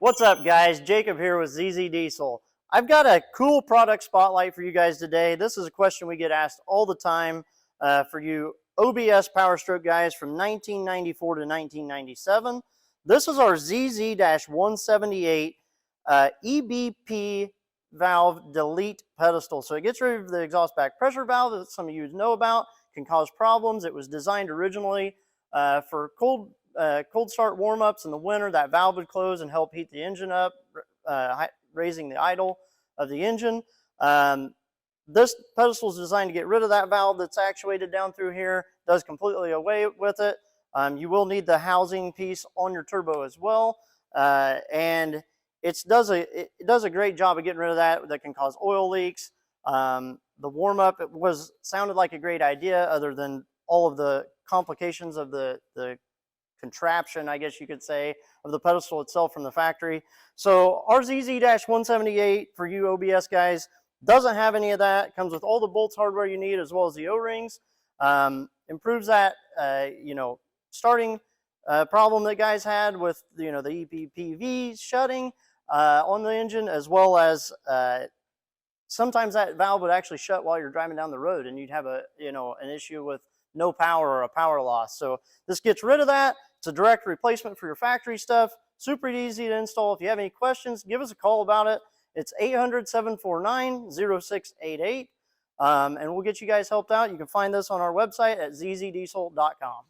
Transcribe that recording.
What's up, guys? Jacob here with ZZ Diesel. I've got a cool product spotlight for you guys today. This is a question we get asked all the time for you OBS Powerstroke guys from 1994 to 1997. This is our ZZ-178 EBP valve delete pedestal. So it gets rid of the exhaust back pressure valve that some of you know about. Can cause problems. It was designed originally for cold start warm-ups in the winter. That valve would close and help heat the engine up, raising the idle of the engine. This pedestal is designed to get rid of that valve that's actuated down through here. Does completely away with it. You will need the housing piece on your turbo as well, and it does a great job of getting rid of that. That can cause oil leaks. The warm-up sounded like a great idea, other than all of the complications of the contraption, I guess you could say, of the pedestal itself from the factory. So our ZZ-178 for you OBS guys doesn't have any of that. It comes with all the bolts hardware you need, as well as the O-rings. Improves that starting problem that guys had with the EBP shutting on the engine, as well as sometimes that valve would actually shut while you're driving down the road, and you'd have an issue with no power or a power loss. So this gets rid of that. It's a direct replacement for your factory stuff. Super easy to install. If you have any questions, give us a call about it. It's 800-749-0688, and we'll get you guys helped out. You can find this on our website at zzdiesel.com.